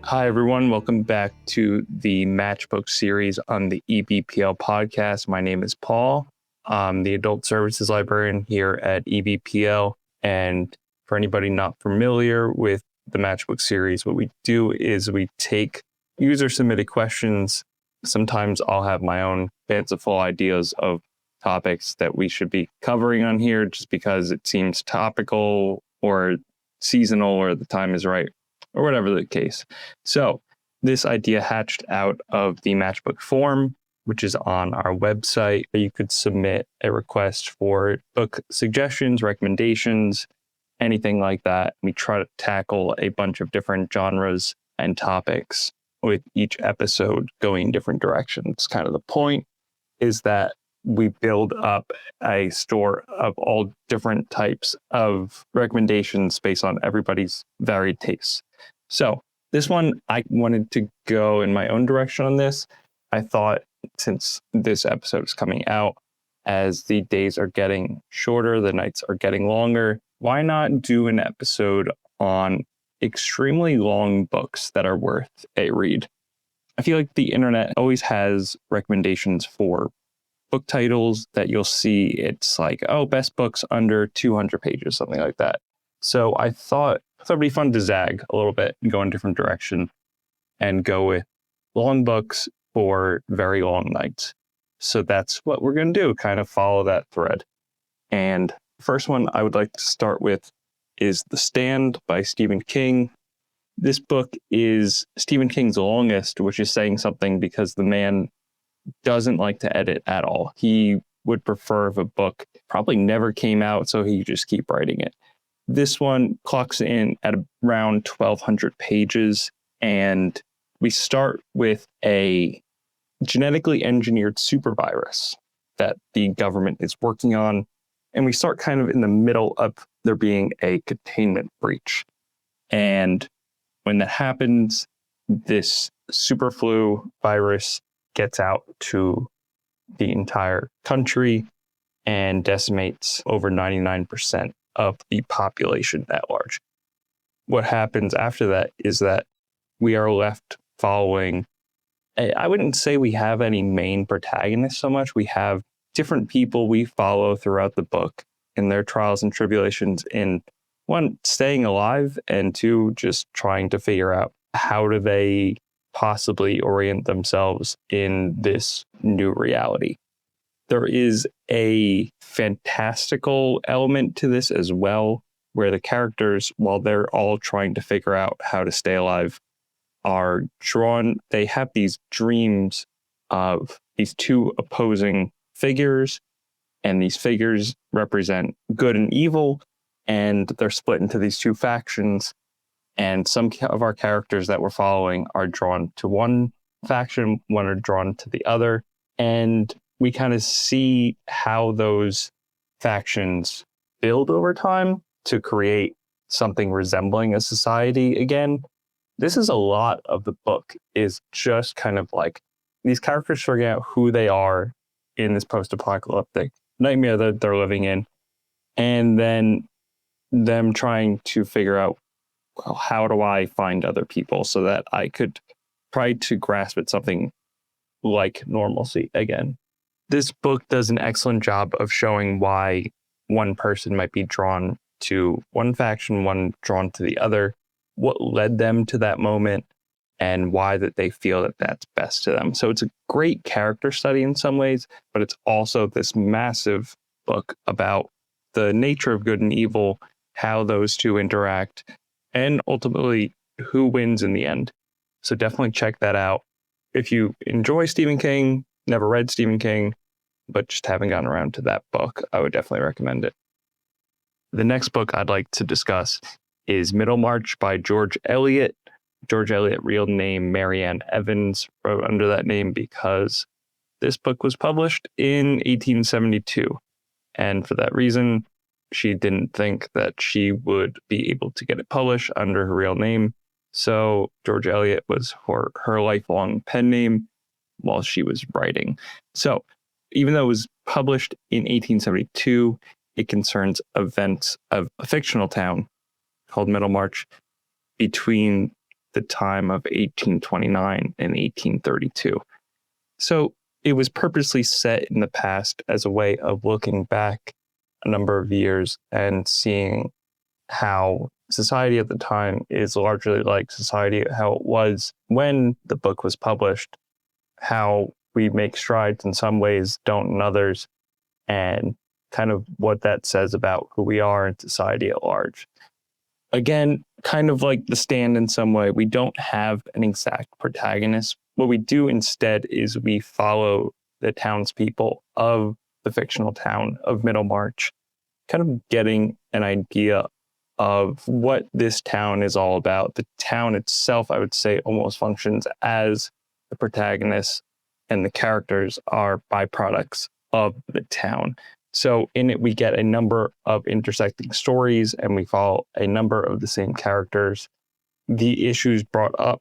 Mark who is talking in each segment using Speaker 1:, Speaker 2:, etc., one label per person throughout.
Speaker 1: Hi, everyone. Welcome back to the Match+Book series on the EBPL podcast. My name is Paul. I'm the Adult Services Librarian here at EBPL. And for anybody not familiar with the Match+Book series, what we do is we take user-submitted questions. Sometimes I'll have my own fanciful ideas of topics that we should be covering on here just because it seems topical or seasonal or the time is right, or whatever the case. So this idea hatched out of the Match+Book form, which is on our website. You could submit a request for book suggestions, recommendations, anything like that. We try to tackle a bunch of different genres and topics with each episode going in different directions. Kind of the point is that we build up a store of all different types of recommendations based on everybody's varied tastes. So this one, I wanted to go in my own direction on this. I thought since this episode is coming out, as the days are getting shorter, the nights are getting longer, why not do an episode on extremely long books that are worth a read? I feel like the internet always has recommendations for book titles that you'll see. It's like, oh, best books under 200 pages, something like that. So I thought it'd be fun to zag a little bit and go in a different direction and go with long books for very long nights. So that's what we're going to do, kind of follow that thread. And the first one I would like to start with is The Stand by Stephen King. This book is Stephen King's longest, which is saying something because the man doesn't like to edit at all. He would prefer if a book probably never came out, so he just keep writing it. This one clocks in at around 1,200 pages, and we start with a genetically engineered supervirus that the government is working on, and we start kind of in the middle of there being a containment breach. And when that happens, this superflu virus gets out to the entire country and decimates over 99% of the population at large. What happens after that is that we are left following, I wouldn't say we have any main protagonists so much. We have different people we follow throughout the book in their trials and tribulations in, one, staying alive, and two, just trying to figure out how do they possibly orient themselves in this new reality. There is a fantastical element to this as well, where the characters, while they're all trying to figure out how to stay alive, are drawn, they have these dreams of these two opposing figures, and these figures represent good and evil, and they're split into these two factions. And some of our characters that we're following are drawn to one faction, one are drawn to the other. And we kind of see how those factions build over time to create something resembling a society again. This is a lot of the book, is just kind of like these characters figuring out who they are in this post-apocalyptic nightmare that they're living in. And then them trying to figure out, well, how do I find other people so that I could try to grasp at something like normalcy again. This book does an excellent job of showing why one person might be drawn to one faction, one drawn to the other, what led them to that moment, and why that they feel that that's best to them. So it's a great character study in some ways, but it's also this massive book about the nature of good and evil, how those two interact, and ultimately who wins in the end. So definitely check that out. If you enjoy Stephen King, never read Stephen King, but just haven't gotten around to that book, I would definitely recommend it. The next book I'd like to discuss is Middlemarch by George Eliot. George Eliot, real name Marianne Evans, wrote under that name because this book was published in 1872. And for that reason, she didn't think that she would be able to get it published under her real name. So George Eliot was her lifelong pen name while she was writing. So even though it was published in 1872, it concerns events of a fictional town called Middlemarch between the time of 1829 and 1832. So it was purposely set in the past as a way of looking back a number of years and seeing how society at the time is largely like society, how it was when the book was published, how we make strides in some ways, don't in others, and kind of what that says about who we are in society at large. Again, kind of like The Stand in some way, we don't have an exact protagonist. What we do instead is we follow the townspeople of the fictional town of Middlemarch, kind of getting an idea of what this town is all about. The town itself, I would say, almost functions as the protagonist, and the characters are byproducts of the town. So in it, we get a number of intersecting stories, and we follow a number of the same characters. The issues brought up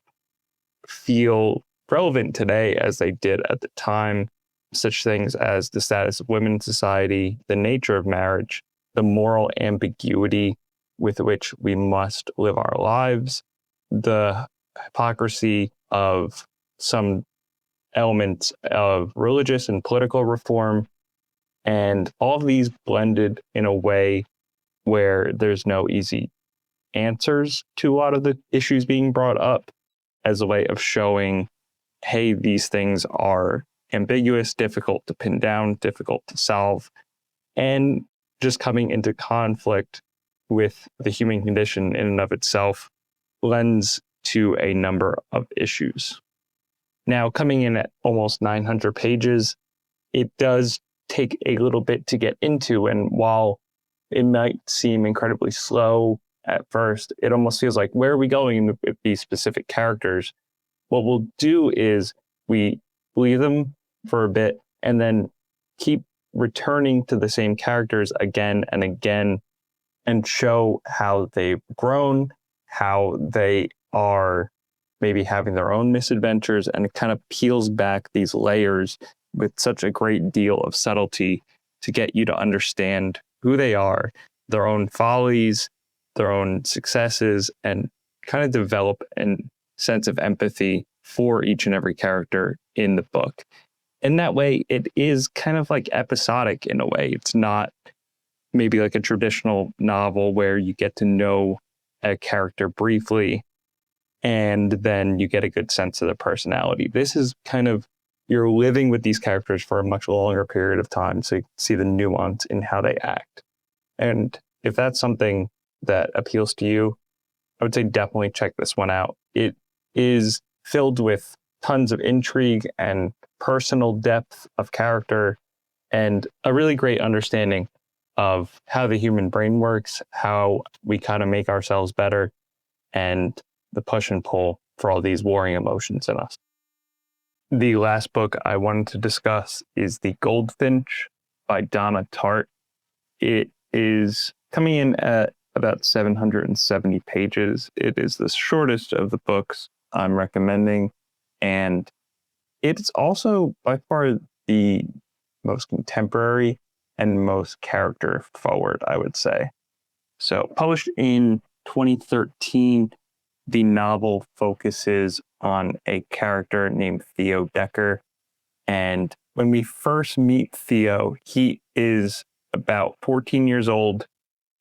Speaker 1: feel relevant today as they did at the time, such things as the status of women in society, the nature of marriage, the moral ambiguity with which we must live our lives, the hypocrisy of some elements of religious and political reform, and all of these blended in a way where there's no easy answers to a lot of the issues being brought up, as a way of showing, hey, these things are ambiguous, difficult to pin down, difficult to solve, and just coming into conflict with the human condition in and of itself lends to a number of issues. Now, coming in at almost 900 pages, it does take a little bit to get into, and while it might seem incredibly slow at first, it almost feels like, where are we going with these specific characters? What we'll do is we leave them for a bit and then keep returning to the same characters again and again, and show how they've grown, how they are maybe having their own misadventures, and it kind of peels back these layers with such a great deal of subtlety to get you to understand who they are, their own follies, their own successes, and kind of develop a sense of empathy for each and every character in the book. And that way, it is kind of like episodic in a way. It's not maybe like a traditional novel where you get to know a character briefly and then you get a good sense of their personality. This is kind of, you're living with these characters for a much longer period of time, so you can see the nuance in how they act. And if that's something that appeals to you, I would say definitely check this one out. It is filled with tons of intrigue and personal depth of character and a really great understanding of how the human brain works, how we kind of make ourselves better, and the push and pull for all these warring emotions in us. The last book I wanted to discuss is The Goldffinch by Donna Tartt. It is coming in at about 770 pages. It is the shortest of the books I'm recommending, and it's also by far the most contemporary and most character forward, I would say. So, published in 2013, the novel focuses on a character named Theo Decker. And when we first meet Theo, he is about 14 years old,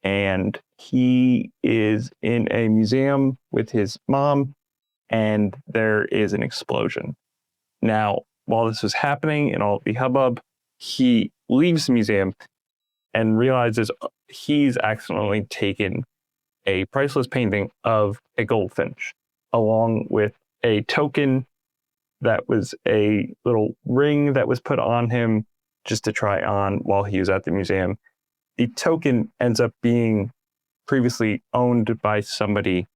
Speaker 1: and he is in a museum with his mom, and there is an explosion. Now, while this is happening and all the hubbub, he leaves the museum and realizes he's accidentally taken a priceless painting of a goldfinch, along with a token that was a little ring that was put on him just to try on while he was at the museum. The token ends up being previously owned by somebody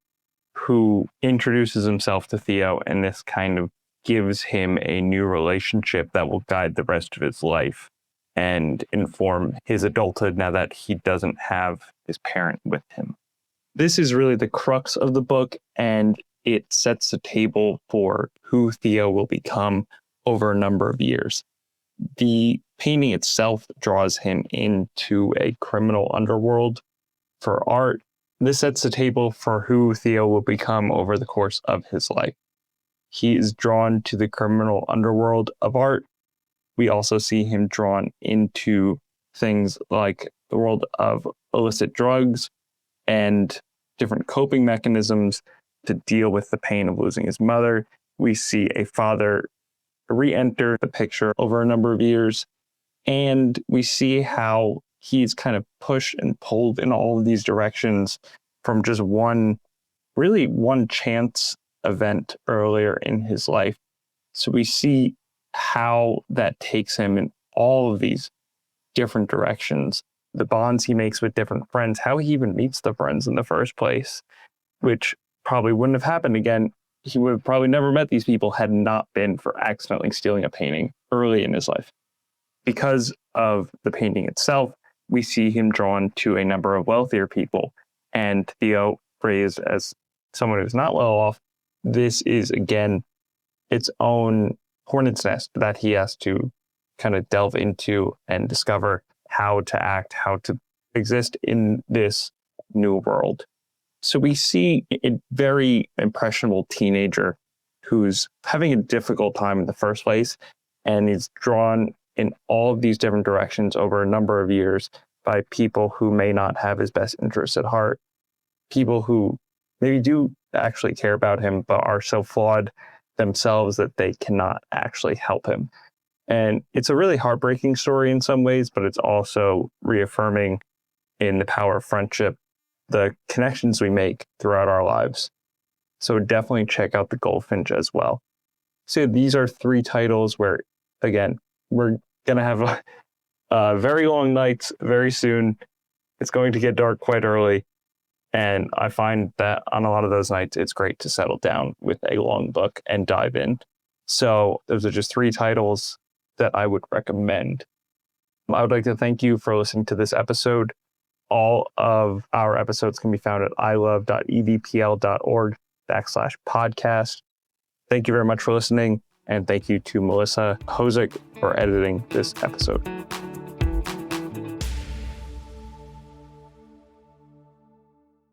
Speaker 1: who introduces himself to Theo, and this kind of gives him a new relationship that will guide the rest of his life and inform his adulthood now that he doesn't have his parent with him. This is really the crux of the book, and it sets the table for who Theo will become over a number of years. The painting itself draws him into a criminal underworld for art, This sets the table for who Theo will become over the course of his life. He is drawn to the criminal underworld of art. We also see him drawn into things like the world of illicit drugs and different coping mechanisms to deal with the pain of losing his mother. We see a father re-enter the picture over a number of years, and we see how he's kind of pushed and pulled in all of these directions from just one chance event earlier in his life. So we see how that takes him in all of these different directions, the bonds he makes with different friends, how he even meets the friends in the first place, which probably wouldn't have happened again. He would have probably never met these people had not been for accidentally stealing a painting early in his life. Because of the painting itself, we see him drawn to a number of wealthier people. And Theo, raised as someone who's not well off, this is, again, its own hornet's nest that he has to kind of delve into and discover how to act, how to exist in this new world. So we see a very impressionable teenager who's having a difficult time in the first place and is drawn in all of these different directions over a number of years by people who may not have his best interests at heart, people who maybe do actually care about him, but are so flawed themselves that they cannot actually help him. And it's a really heartbreaking story in some ways, but it's also reaffirming in the power of friendship, the connections we make throughout our lives. So definitely check out the Goldffinch as well. So these are 3 titles where, again, we're going to have very long nights very soon. It's going to get dark quite early. And I find that on a lot of those nights, it's great to settle down with a long book and dive in. So those are just 3 titles that I would recommend. I would like to thank you for listening to this episode. All of our episodes can be found at ilove.evpl.org/podcast. Thank you very much for listening. And thank you to Melissa Hosick for editing this episode.